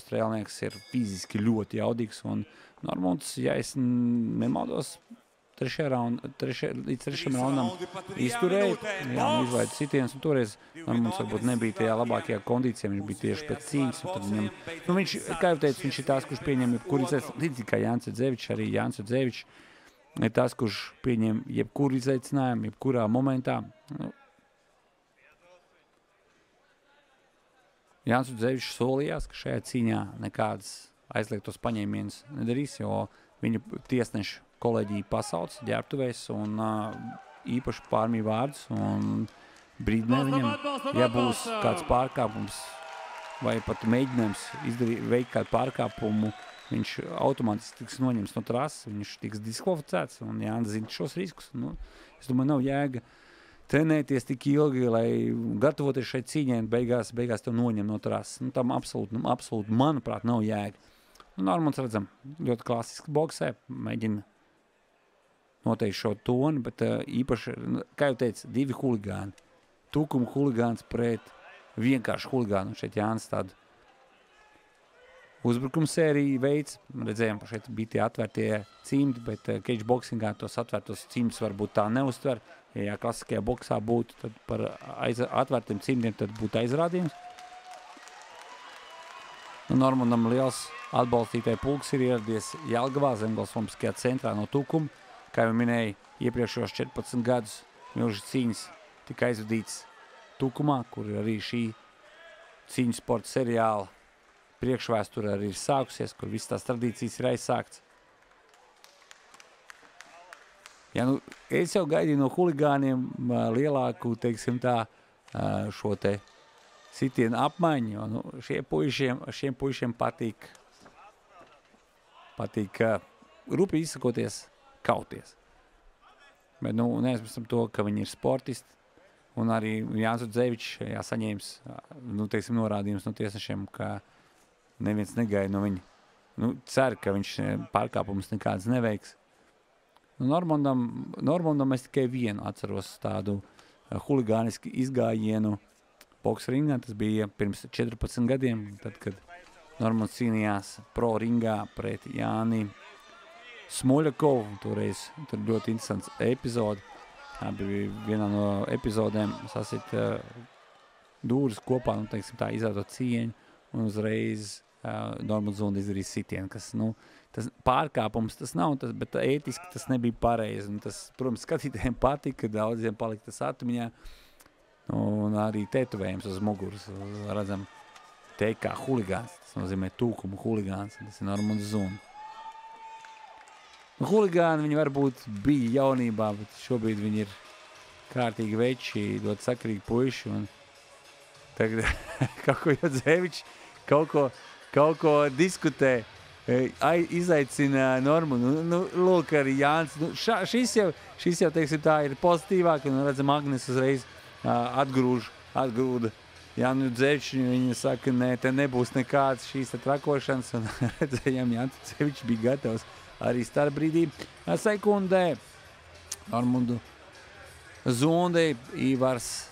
strēlnieks ir fiziski ļoti jaudīgs, un Normunds, ja es nemaldos, līdz trešajam raundam izturēja, izlaida sitienus, un toreiz Normunds varbūt nebija tajā labākajā kondīcijā, viņš bija tieši pēc cīņas, un tad viņam, viņš, kā jau teicu, viņš ir tās, kurš pieņem jebkuru izaicinājumu, līdzīgi kā Jānis Dzevičs, arī Jānis Dzevičs ir tās, kurš pieņem jebkuru izaicinājumu, jebkurā momentā. Jānis Dzevičs solījās, ka šajā cīņā nekādas aizliegtos paņēmienus nedarīs, jo viņu tiesnešu kolēģija pasauc ģērbtuvēs un īpaši pārmīja vārdus un brīdinē viņam, ja būs kāds pārkāpums vai pat mēģinājums veikt kādu pārkāpumu, viņš automātiski tiks noņemts no trases, viņš tiks diskvalificēts un Jānis zina šos riskus. Es domāju, nav jēga trenēties tik ilgi, lai gatavoties šai cīņai un beigās tev noņem no trases. Tam absolūti, manuprāt, nav jēga. Normunds, redzam, ļoti klasiski boksē, mēģina noteikti šo toni, bet īpaši, kā jau teicu, divi huligāni. Tukuma huligāns pret vienkārši huligānu. Šeit Jānis tādu uzbrukuma sēriju veids. Redzējām, ka šeit bija tie atvērtie cimdi, bet cage boxingā tos atvērtos cimdus varbūt tā neuztver. Ja klasiskajā boksā būtu, tad par atvērtiem cimdiem tad būtu aizrādījums. Normundam liels atbalstītāju pulks ir ieradies Jelgavā, Zemgales olimpiskajā centrā no Tukuma. Kā jau minēja, iepriekšējos 14 gadus milži cīņas tika aizvadīts Tukumā, kur arī šī cīņu sporta seriāla priekšvēsture arī ir sākusies, kur visas tās tradīcijas ir aizsākts. Es jau gaidīju no huligāniem lielāku, teiksim tā, šo te sitienu apmaiņu, jo šiem puišiem patīk rupi izsakoties kauties. Bet, neaizmirstam to, ka viņi ir sportisti, un arī Jānis Dzevičs saņēmis, norādījums no tiesnešiem, ka neviens negaida no viņa. Cer, ka viņš pārkāpumus nekādas neveiks. Normundam es tikai vienu atceros tādu huligānisku izgājienu boksa ringā. Tas bija pirms 14 gadiem, tad, kad Normunds cīnījās pro ringā pret Jāni Smoļakovu. Toreiz tur ļoti interesants epizode. Tā bija vienā no epizodēm sasit dūris kopā, tā izrādot cieņu, un uzreiz Normunds Zunda izdarīja sitienu, kas, tas pārkāpums tas nav, bet ētiski tas nebija pareizi. Tas, protams, skatītājiem patika, daudziem palika tas atmiņā, un arī tetovējums uz muguras. Redzam, kā huligāns, tas nozīmē Tukuma huligāns, tas ir Normunds Zunda. Huligāni viņi varbūt bija jaunībā, bet šobrīd viņi ir kārtīgi veči, ļoti sakarīgi puiši, un tagad kaut ko jau Dzevičs kaut ko diskutē, izaicina Normundu. Lūk, arī Jānis, šis jau, teiksim tā, ir pozitīvāk, un redzam, Agnes uzreiz atgrūda Jānu Dzeviču, viņa saka, nē, te nebūs nekāds šīs trakošanas, un redzējām, Jānis Dzevičs bija gatavs arī starp brīdī sekundē. Normundu Zundai Ivars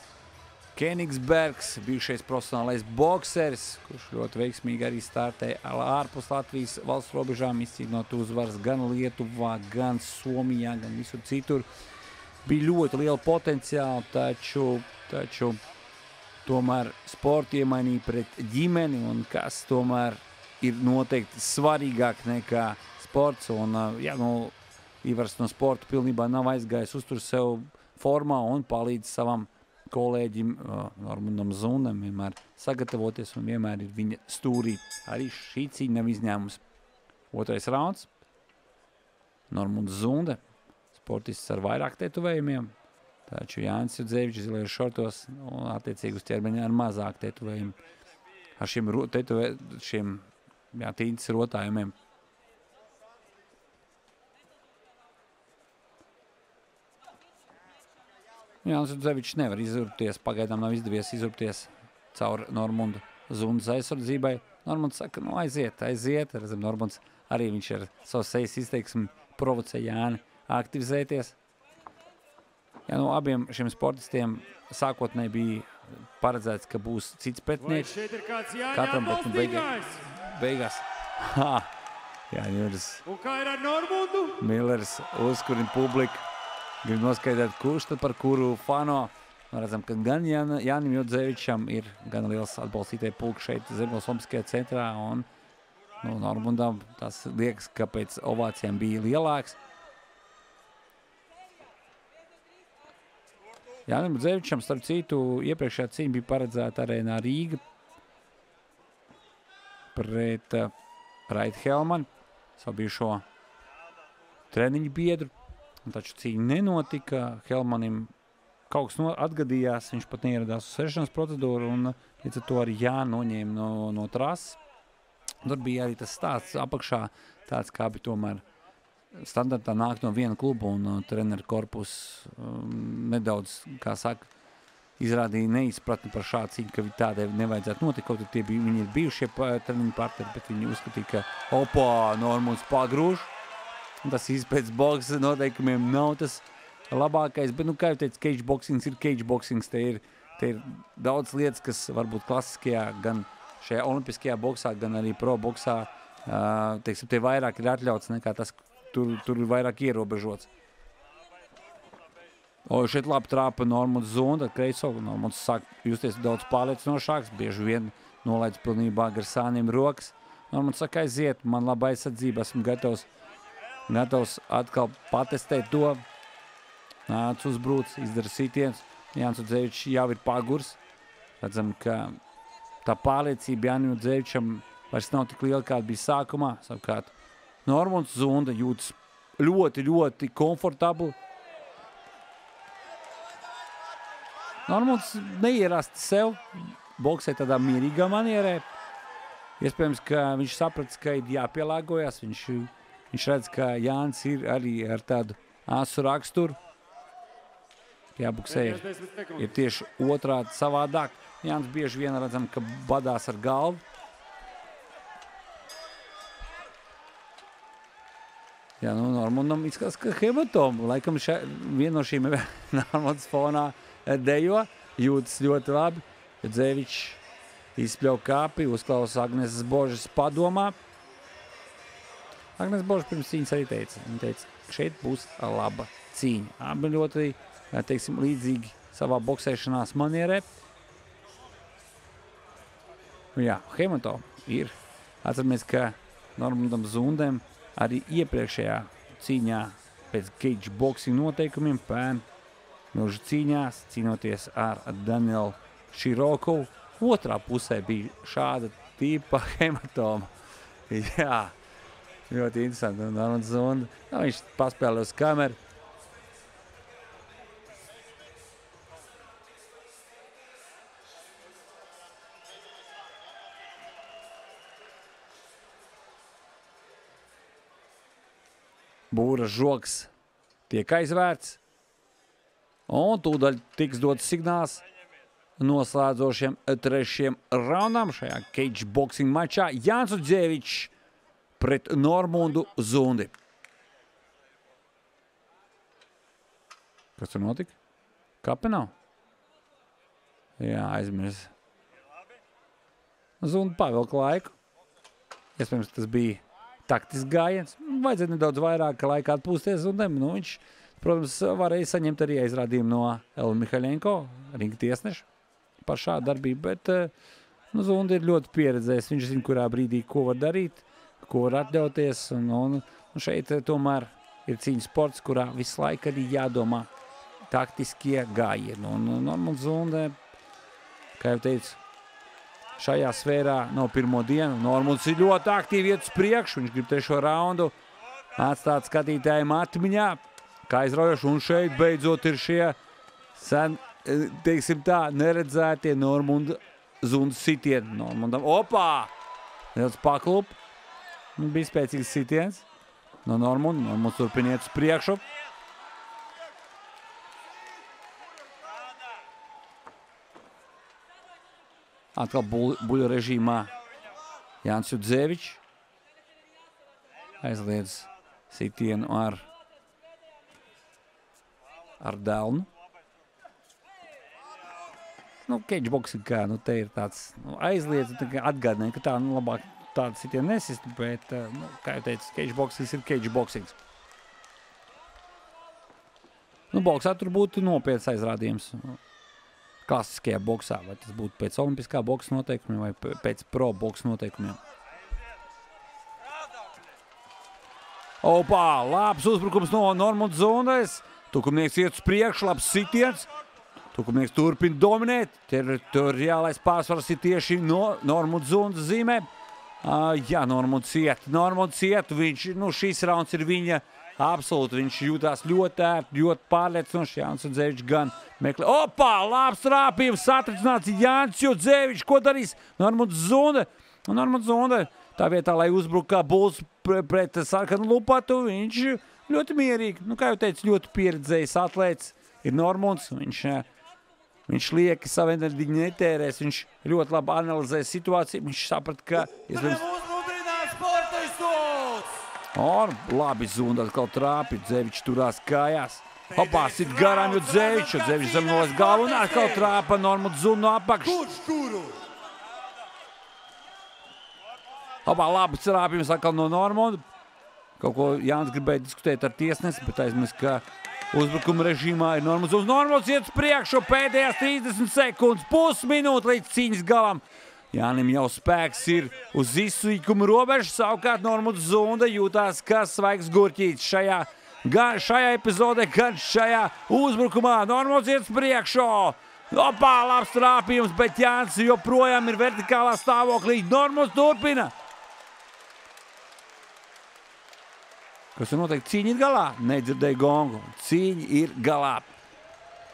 Kenigsbergs, bijušais profesionālais bokseris, kurš ļoti veiksmīgi arī startē ārpus Latvijas valsts robežām, izcīnot uzvaras gan Lietuvā, gan Somijā, gan visur citur. Bija ļoti liela potenciāla, taču tomēr sportu iemainīja pret ģimeni, un kas tomēr ir noteikti svarīgāk nekā sports, un Ivars no sporta pilnībā nav aizgājis, uztur sev formā un palīdz savam kolēģim Normundam Zundam vienmēr sagatavoties un vienmēr ir viņa stūrī. Arī šī cīņa nav izņēmums. Otrais rauns. Normunds Zunda, sportists ar vairāk tetovējumiem, taču Jānis Dzevičs zilajos šortos un attiecīgi uz ķermeņa ar mazāk tetovējumu. Ar šiem tīņas rotājumiem. Jānis Dzevičs nevar izurpties, pagaidām nav izdevies izurpties caur Normundu Zundas aizsardzībai. Normunds saka, aiziet. Redzam, Normunds arī viņš ar savu sejas izteiksmi provocē Jāni aktivizēties. Abiem šiem sportistiem sākotnēji bija paredzēts, ka būs cits pretinieks. Katram, bet beigās beigās. Ha! Jānis Millers uzkurina publiku. Grib noskaidrot, kurš tad par kuru fano. Redzam, ka gan Jānim Jodzevičam ir gan liels atbalstītāju pulks šeit Ziemassvētku Olimpiskajā centrā, un Normundam tas liekas, ka pēc ovācijām bija lielāks. Jānim Jodzevičam, starp citu, iepriekšējā cīņa bija paredzēta arēnā Rīga pret Raitu Helmanu, savu bijušo treniņu biedru. Taču cīņa nenotika. Helmanim kaut kas atgadījās, viņš pat neieradās uz sešanas procedūru, un līdz ar to arī noņēma no trases. Tur bija arī tas stāsts apakšā, tāds kā bija tomēr standartā nāk no viena kluba, un treneru korpus nedaudz, kā saka, izrādīja neizpratni par šādu cīņu, ka tādai nevajadzētu notikt, kaut tie bija, viņi ir bijušie treniņu partneri, bet viņi uzskatīja, ka Normunds pagrūž. Tas pēc boksa noteikumiem nav tas labākais, bet, kā jau teicu, cage boxings ir cage boxings. Te ir daudz lietas, kas varbūt klasiskajā, gan šajā olimpiskajā boksā, gan arī pro boksā, teiksim, te vairāk ir atļauts nekā tas, tur ir vairāk ierobežots. Šeit labi trāpa Normunds Zunda, kreiso. Normunds sāk justies daudz pārliecinošāks, bieži vien nolaidz pilnībā gar sāniem rokas. Normunds saka, aiziet, man laba aizsardzība, esmu gatavs atkal patestēt to. Nāc uzbrūc, izdara sitiens. Jānis Jodzevičs jau ir pagurs. Redzam, ka tā pārliecība Jānim Jodzevičam vairs nav tik liela, kāda bija sākumā. Savukārt Normunds Zunda jūtas ļoti, ļoti komfortabli. Normunds neierasti sev, boksē tādā mierīgā manierē. Iespējams, ka viņš sapratis, ka ir jāpielāgojas. Viņš redz, ka Jānis ir arī ar tādu asu raksturu. Jābuksē ir tieši otrādi savādāk. Jānis bieži vien redzam, ka badās ar galvu. Jā, Normundam izskatās, ka hematoma. Laikam viena no šīm Normunds fonā dejo, jūtas ļoti labi. Jodzevičs izspļauj kāpi, uzklausa Agneses Božas padomā. Agnes Boža pirms cīņas arī teica, viņa teica, ka šeit būs laba cīņa. Abi ļoti, teiksim, līdzīgi savā boksēšanās manierē. Jā, hematoma ir. Atceramies, ka Normundam Zundam arī iepriekšējā cīņā pēc cage boxing noteikumiem pērn milžu cīņās, cīnoties ar Danielu Širokovu. Otrā pusē bija šāda tipa hematoma. Jā. Ļoti interesanti. Normunds Zunda. Viņš paspēlē uz kameru. Būra žoks tiek aizvērts. Un tūdaļ tiks dots signāls noslēdzošiem trešiem raundam šajā cage boxing mačā. Jānis Jodzevičs pret Normundu Zundi. Kas tur notika? Kape nav? Jā, aizmirs. Zunda pavilka laiku. Iespējams, tas bija taktisks gājiens. Vajadzēja nedaudz vairāk laika atpūsties Zundam. Viņš, protams, varēja saņemt arī aizrādījumu no Elva Mihaļenko, ringa tiesneša, par šādu darbību, bet Zunda ir ļoti pieredzējis. Viņš zina, kurā brīdī ko var darīt, ko var atļauties, un šeit tomēr ir cīņas sports, kurā visu laiku arī jādomā taktiskie gājieni. Un Zunda, kā jau teicu, šajā sfērā nav pirmo dienu. Normunds ir ļoti aktīvi iet uz priekšu, viņš grib trešo raundu atstāt skatītājiem atmiņā, kā aizraujoši, un šeit beidzot ir šie sen, teiksim tā, neredzētie Normunda Zunda sitieni. Normundam, nedaudz paklup. Bija spēcīgs sitiens no Normunda. Normunds turpiniet uz priekšu. Atkal buļu režīmā Jānis Jodzevičs aizliedz sitienu ar delnu. Cage boxing kā, te ir tāds aizliedz, atgādināja, ka tā, labāk tādu sitienu nesist, bet, kā jau teicu, cage boxings ir cage boxings. Boksā tur būtu nopietns aizrādījums. Klasiskajā boksā, vai tas būtu pēc olimpiskā boksa noteikumiem vai pēc pro boksa noteikumiem. Opā, labs uzbrukums no Normunda Zundes. Tukumnieks iet uz priekšu, labs sitiens. Tukumnieks turpina dominēt. Teritoriālais pārsvars ir tieši no Normunda Zundes zīmē. Jā, Normunds iet. Viņš, šīs rauns ir viņa absolūti. Viņš jūtās ļoti ērti, ļoti pārliecinoši. Jānis Jodzevičs gan meklē. Opā, labs trāpījums, satricināts Jānis Jodzevičs. Ko darīs Normunds Zunde? Normunds Zunde tā vietā, lai uzbruk kā buls pret sarkanu lupatu, viņš ļoti mierīgi. Kā jau teicu, ļoti pieredzējis atlēts ir Normunds. Viņš lieki savu enerģiju netērēs. Viņš ļoti labi analizē situāciju. Viņš saprat, ka... Labi Zunda atkal trāpi. Jodzevičs turās kājās. Hopā, sit garām Jodzevičs. Jodzevičs zemnolas galvu un atkal trāpa Normunds Zunda no apakšas. Hopā, labi trāpījums atkal no Normunda. Kaut ko Jānis gribēja diskutēt ar tiesnesi, bet aizmirst, ka uzbrukuma režīmā ir Normunds Zunds. Normunds iet uz priekšu pēdējās 30 sekundes, pusminūte līdz cīņas galam. Jānim jau spēks ir uz izsīkuma robežas, savukārt Normunds Zunda jūtās kā svaigs gurķītis gan šajā epizodē, gan šajā uzbrukumā. Normunds iet uz priekšu. Opā, labs trāpījums, bet Jānis joprojām ir vertikālā stāvoklī. Normunds turpina. Kas ir noteikti? Cīņa ir galā. Nedzirdēju gongu. Cīņa ir galā.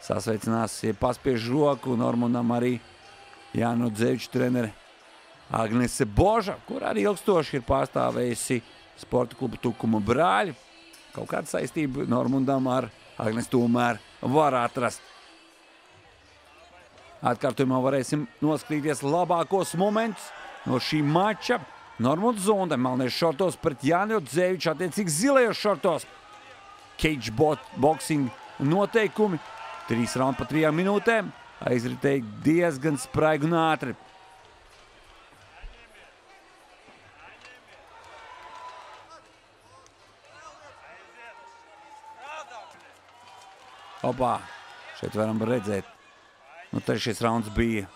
Sasveicinās, paspiež roku Normundam arī Jānis Jodzevičs trenere Agnese Boža, kur arī ilgstoši ir pārstāvējusi sporta klubu Tukuma brāļi. Kaut kāda saistība Normundam ar Agnes tomēr var atrast. Atkārtojumā varēsim noskatīties labākos momentus no šī mača. Normunds Zunde, melnēs šortos pret Jāni Jodzeviču, attiecīgi zilajos šortos. Cage boxing noteikumi. 3 raundi pa 3 minūtēm. Aizritēja diezgan spraigi un ātri. Opā, šeit varam redzēt. Trešais rauns bija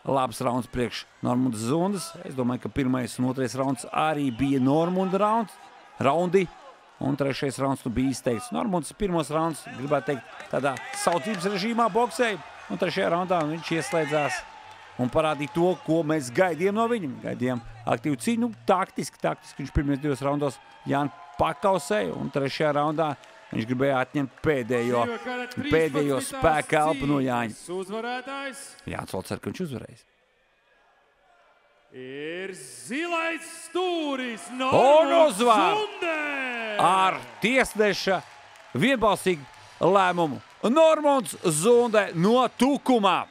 labs rauns priekš Normundas Zundes. Es domāju, ka pirmais un otrais rauns arī bija Normunda raundi. Un trešais rauns bija izteikts. Normundas pirmos rauns, gribētu teikt, tādā saucības režīmā boksēja. Un trešajā raundā viņš ieslēdzās un parādīja to, ko mēs gaidījām no viņam. Gaidījām aktīvu cīņu, taktiski. Viņš pirmajos 2 raundos Jāni pakausēja. Un trešajā raundā viņš gribēja atņemt pēdējo spēka elpu no Jāņa. Jānis vēl cer, ka viņš uzvarēs. Ir zilais stūris Normunds Zunde! Ar tiesneša vienbalsīgu lēmumu. Normunds Zunde no Tukumā.